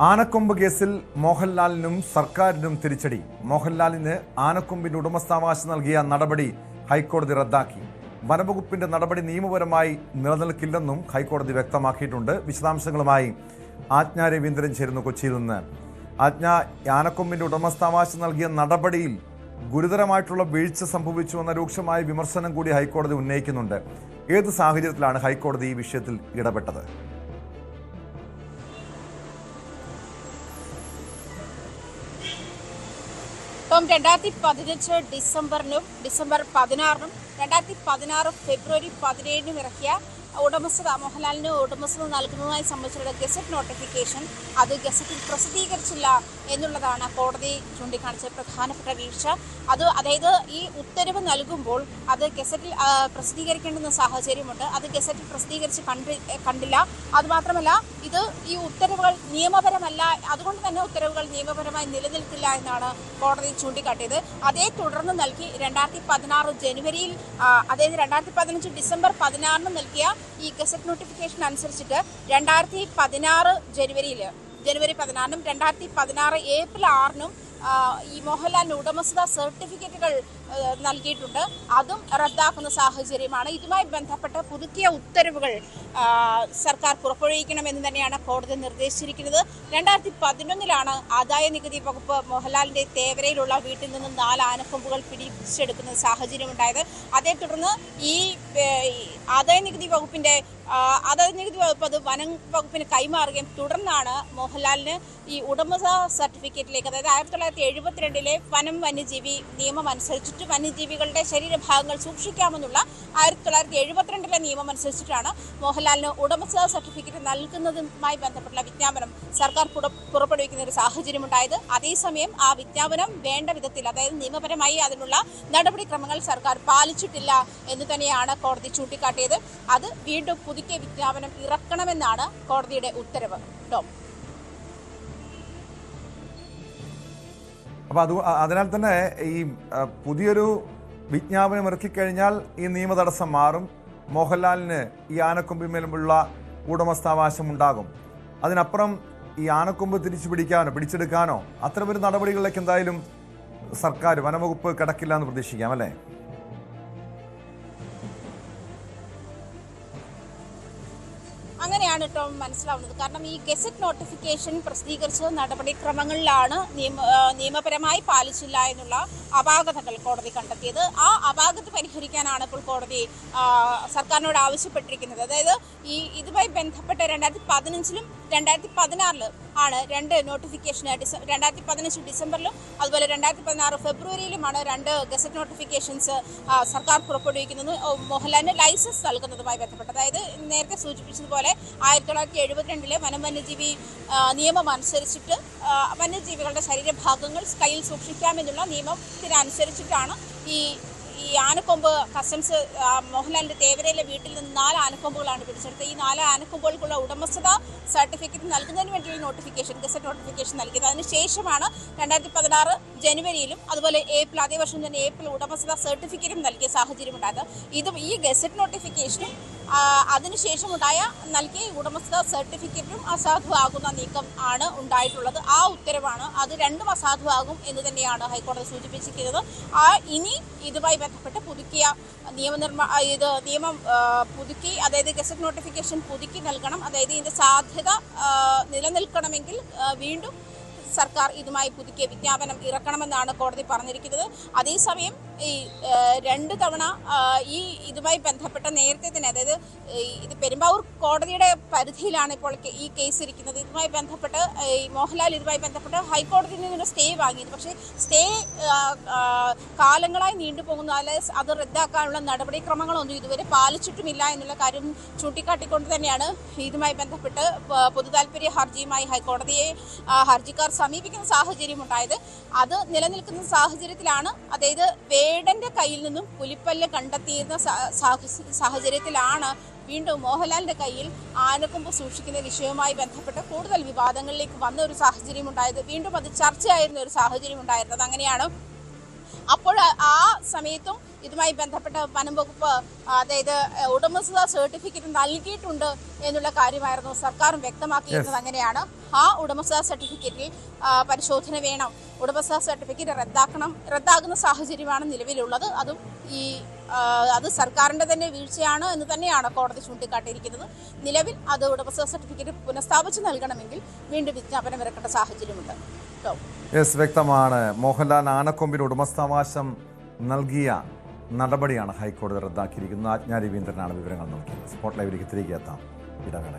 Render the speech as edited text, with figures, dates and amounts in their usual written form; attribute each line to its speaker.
Speaker 1: ആനക്കൊമ്പ് കേസിൽ മോഹൻലാലിനും സർക്കാരിനും തിരിച്ചടി. മോഹൻലാലിന് ആനക്കൊമ്പിന്റെ ഉടമസ്ഥാവകാശം നൽകിയ നടപടി ഹൈക്കോടതി റദ്ദാക്കി. വനംവകുപ്പിന്റെ നടപടി നിയമപരമായി നിലനിൽക്കില്ലെന്നും ഹൈക്കോടതി വ്യക്തമാക്കിയിട്ടുണ്ട്. വിശദാംശങ്ങളുമായി ആജ്ഞ രവീന്ദ്രൻ ചേരുന്നു കൊച്ചിയിൽ നിന്ന്. ആജ്ഞ, ആനക്കൊമ്പിന്റെ ഉടമസ്ഥാവകാശം നൽകിയ നടപടിയിൽ ഗുരുതരമായിട്ടുള്ള വീഴ്ച സംഭവിച്ചു എന്ന രൂക്ഷമായ വിമർശനം കൂടി ഹൈക്കോടതി ഉന്നയിക്കുന്നുണ്ട്. ഏത് സാഹചര്യത്തിലാണ് ഹൈക്കോടതി ഈ വിഷയത്തിൽ ഇടപെട്ടത്?
Speaker 2: ടോം, 2015 ഡിസംബറിനും ഡിസംബർ 16 2016 ഫെബ്രുവരി 17 ഇറക്കിയ മോഹൻലാലിന് ഉടമസ്ഥത നൽകുന്നതുമായി സംബന്ധിച്ചുള്ള ഗസറ്റ് നോട്ടിഫിക്കേഷൻ അത് ഗസറ്റിൽ പ്രസിദ്ധീകരിച്ചില്ല എന്നുള്ളതാണ് കോടതി ചൂണ്ടിക്കാണിച്ച പ്രധാനപ്പെട്ട വീഴ്ച. അതായത് ഈ ഉത്തരവ് നൽകുമ്പോൾ അത് ഗസറ്റിൽ പ്രസിദ്ധീകരിക്കേണ്ടുന്ന സാഹചര്യമുണ്ട്. അത് ഗസറ്റിൽ പ്രസിദ്ധീകരിച്ച് കണ്ടില്ല. അതുമാത്രമല്ല, ഈ ഉത്തരവുകൾ നിയമപരമല്ല, അതുകൊണ്ട് തന്നെ ഉത്തരവുകൾ നിയമപരമായി നിലനിൽക്കില്ല എന്നാണ് കോടതി ചൂണ്ടിക്കാട്ടിയത്. അതേ തുടർന്ന് നൽകി 2016 ജനുവരിയിൽ, അതായത് 2015 ഡിസംബർ 16 നൽകിയ ഈ ഗസറ്റ് നോട്ടിഫിക്കേഷൻ അനുസരിച്ചിട്ട് 2016 ജനുവരി 14 2016 ഏപ്രിൽ 6 ഈ മോഹൻലാലിന് ഉടമസ്ഥത സർട്ടിഫിക്കറ്റുകൾ നൽകിയിട്ടുണ്ട്. അതും റദ്ദാക്കുന്ന സാഹചര്യമാണ്. ഇതുമായി ബന്ധപ്പെട്ട് പുതുക്കിയ ഉത്തരവുകൾ സർക്കാർ പുറപ്പെടുവിക്കണമെന്ന് തന്നെയാണ് കോടതി നിർദ്ദേശിച്ചിരിക്കുന്നത്. 2011 ആദായ നികുതി വകുപ്പ് മോഹൻലാലിന്റെ തേവരയിലുള്ള വീട്ടിൽ നിന്നും 4 ആനക്കൊമ്പുകൾ പിടിച്ചെടുക്കുന്ന സാഹചര്യമുണ്ടായത്. അതേ തുടർന്ന് ഈ ആദായ നികുതി വകുപ്പ് അത് വനം വകുപ്പിന് കൈമാറുകയും തുടർന്നാണ് മോഹൻലാലിന് ഈ ഉടമസ്ഥ സർട്ടിഫിക്കറ്റിലേക്ക്, അതായത് 1972 വനം വന്യജീവി നിയമം അനുസരിച്ചിട്ട് വന്യജീവികളുടെ ശരീരഭാഗങ്ങൾ സൂക്ഷിക്കാമെന്നുള്ള 1972 നിയമം അനുസരിച്ചിട്ടാണ് മോഹൻലാലിന് ഉടമസ്ഥ സർട്ടിഫിക്കറ്റ് നൽകുന്നതുമായി ബന്ധപ്പെട്ടുള്ള വിജ്ഞാപനം സർക്കാർ പുറപ്പെടുവിക്കുന്ന ഒരു സാഹചര്യമുണ്ടായത്. അതേസമയം ആ വിജ്ഞാപനം വേണ്ട വിധത്തിൽ, അതായത് നിയമപരമായി അതിനുള്ള നടപടിക്രമങ്ങൾ സർക്കാർ പാലിച്ചിട്ടില്ല എന്ന് തന്നെയാണ് കോടതി ചൂണ്ടിക്കാട്ടിയത്. അത് വീണ്ടും പുതുക്കിയ വിജ്ഞാപനം ഇറക്കണമെന്നാണ് കോടതിയുടെ ഉത്തരവ്. ടോം,
Speaker 1: അപ്പോൾ അതിനാൽ തന്നെ ഈ പുതിയൊരു വിജ്ഞാപനം ഇറക്കിക്കഴിഞ്ഞാൽ ഈ നിയമതടസ്സം മാറും. മോഹൻലാലിന് ഈ ആനക്കൊമ്പിന്മേലുമുള്ള ഉടമസ്ഥാവകാശം ഉണ്ടാകും. അതിനപ്പുറം ഈ ആനക്കൊമ്പ് പിടിച്ചെടുക്കാനോ അത്തരമൊരു നടപടികളിലേക്ക് എന്തായാലും സർക്കാർ, വനംവകുപ്പ് കിടക്കില്ല എന്ന് പ്രതീക്ഷിക്കാം, അല്ലേ?
Speaker 2: അങ്ങനെയാണ് ടോം മനസ്സിലാവുന്നത്. കാരണം ഈ ഗസറ്റ് നോട്ടിഫിക്കേഷൻ പ്രസിദ്ധീകരിച്ച നടപടിക്രമങ്ങളിലാണ് നിയമപരമായി പാലിച്ചില്ല എന്നുള്ള അപാകതകൾ കോടതി കണ്ടെത്തിയത്. ആ അപാകത പരിഹരിക്കാനാണ് ഇപ്പോൾ കോടതി സർക്കാരിനോട് ആവശ്യപ്പെട്ടിരിക്കുന്നത്. അതായത് ഇതുമായി ബന്ധപ്പെട്ട് 2015 2016 ആണ് 2 നോട്ടിഫിക്കേഷൻ, 2015 ഡിസംബറിലും അതുപോലെ 2016 ഫെബ്രുവരിയിലുമാണ് 2 ഗസറ്റ് നോട്ടിഫിക്കേഷൻസ് സർക്കാർ പുറപ്പെടുവിക്കുന്നത് മോഹൻലാലിന് ലൈസൻസ് നൽകുന്നതുമായി ബന്ധപ്പെട്ട്. അതായത് നേരത്തെ സൂചിപ്പിച്ചതുപോലെ 1972 വനം വന്യജീവി നിയമം അനുസരിച്ചിട്ട് വന്യജീവികളുടെ ശരീരഭാഗങ്ങൾ കയ്യിൽ സൂക്ഷിക്കാമെന്നുള്ള നിയമത്തിനനുസരിച്ചിട്ടാണ് ഈ ആനക്കൊമ്പ് കസ്റ്റംസ് മോഹൻലാലിന്റെ തേവരയിലെ വീട്ടിൽ നിന്ന് 4 ആനക്കൊമ്പുകളാണ് പിടിച്ചെടുത്തത്. ഈ 4 ആനക്കൊമ്പുകൾക്കുള്ള ഉടമസ്ഥത സർട്ടിഫിക്കറ്റ് നൽകുന്നതിന് വേണ്ടിയുള്ള നോട്ടിഫിക്കേഷൻ, ഗസറ്റ് നോട്ടിഫിക്കേഷൻ നൽകിയത്. അതിനുശേഷമാണ് 2016 ജനുവരിയിലും അതുപോലെ അതേ വർഷം തന്നെ ഏപ്രിൽ ഉടമസ്ഥത സർട്ടിഫിക്കറ്റും നൽകിയ സാഹചര്യമുണ്ടായത്. ഈ ഗസറ്റ് നോട്ടിഫിക്കേഷനും അതിനുശേഷമുണ്ടായ നൽകിയ ഉടമസ്ഥത സർട്ടിഫിക്കറ്റും അസാധുവാകുന്ന നീക്കം ആണ് ഉണ്ടായിട്ടുള്ളത്. ആ ഉത്തരവാണ്, അത് രണ്ടും അസാധുവാകും എന്ന് തന്നെയാണ് ഹൈക്കോടതി സൂചിപ്പിച്ചിരിക്കുന്നത്. ഇനി ഇതുമായി ബന്ധപ്പെട്ട് പുതുക്കിയ നിയമം പുതുക്കി, അതായത് ഗസറ്റ് നോട്ടിഫിക്കേഷൻ പുതുക്കി നൽകണം. അതായത് ഇതിന്റെ സാധ്യത നിലനിൽക്കണമെങ്കിൽ വീണ്ടും സർക്കാർ ഇതുമായി പുതുക്കിയ വിജ്ഞാപനം ഇറക്കണമെന്നാണ് കോടതി പറഞ്ഞിരിക്കുന്നത്. അതേസമയം ഈ 2 തവണ ഇതുമായി ബന്ധപ്പെട്ട നേരത്തെ തന്നെ, അതായത് ഇത് പെരുമ്പാവൂർ കോടതിയുടെ പരിധിയിലാണ് ഇപ്പോൾ ഈ കേസ് ഇരിക്കുന്നത്. ഇതുമായി ബന്ധപ്പെട്ട് മോഹൻലാൽ ഇതുമായി ബന്ധപ്പെട്ട് ഹൈക്കോടതിയിൽ നിന്നൊരു സ്റ്റേ വാങ്ങിയത്. പക്ഷേ സ്റ്റേ കാലങ്ങളായി നീണ്ടുപോകുന്നു. അതായത് അത് റദ്ദാക്കാനുള്ള നടപടിക്രമങ്ങളൊന്നും ഇതുവരെ പാലിച്ചിട്ടുമില്ല എന്നുള്ള കാര്യം ചൂണ്ടിക്കാട്ടിക്കൊണ്ട് തന്നെയാണ് ഇതുമായി ബന്ധപ്പെട്ട് പൊതുതാൽപര്യ ഹർജിയുമായി ഹൈക്കോടതിയെ ഹർജിക്കാർ സമീപിക്കുന്ന സാഹചര്യം ഉണ്ടായത്. അത് നിലനിൽക്കുന്ന സാഹചര്യത്തിലാണ്, അതായത് വേടന്റെ കയ്യിൽ നിന്നും പുലിപ്പല്ല് കണ്ടെത്തിയിരുന്ന സാഹചര്യത്തിലാണ് വീണ്ടും മോഹൻലാലിന്റെ കയ്യിൽ ആനക്കൊമ്പ് സൂക്ഷിക്കുന്ന വിഷയവുമായി ബന്ധപ്പെട്ട് കൂടുതൽ വിവാദങ്ങളിലേക്ക് വന്ന ഒരു സാഹചര്യം ഉണ്ടായത്. വീണ്ടും അത് ചർച്ചയായിരുന്ന ഒരു സാഹചര്യം ഉണ്ടായിരുന്നത്. അങ്ങനെയാണ് അപ്പോൾ ആ സമയത്തും ഇതുമായി ബന്ധപ്പെട്ട വനം വകുപ്പ് അതായത് ഉടമസ്ഥത സർട്ടിഫിക്കറ്റ് നൽകിയിട്ടുണ്ട് എന്നുള്ള കാര്യമായിരുന്നു സർക്കാരും വ്യക്തമാക്കിയിരുന്നത്. അങ്ങനെയാണ് ആ ഉടമസ്ഥത സർട്ടിഫിക്കറ്റിൽ പരിശോധന വേണം, ഉടമസ്ഥത സർട്ടിഫിക്കറ്റ് റദ്ദാക്കുന്ന സാഹചര്യമാണ് നിലവിലുള്ളത്. അതും അത് സർക്കാരിന്റെ തന്നെ വീഴ്ചയാണ് എന്ന് തന്നെയാണ് കോടതി ചൂണ്ടിക്കാട്ടിയിരിക്കുന്നത്. നിലവിൽ അത് ഉടമസ്ഥത സർട്ടിഫിക്കറ്റ് പുനഃസ്ഥാപിച്ച് നൽകണമെങ്കിൽ വീണ്ടും വിജ്ഞാപനം ഇറക്കേണ്ട സാഹചര്യമുണ്ട്.
Speaker 1: വ്യക്തമാണ്. മോഹൻലാൽ ആനക്കൊമ്പിന് ഉടമസ്ഥാവകാശം നൽകിയ നടപടിയാണ് ഹൈക്കോടതി റദ്ദാക്കിയിരിക്കുന്നത്. ആജ്ഞാ രവീന്ദ്രനാണ് വിവരങ്ങൾ നൽകിയത്. സ്പോട്ട് ലൈവിലേക്ക് തിരികെ എത്താം. ഇടവേള.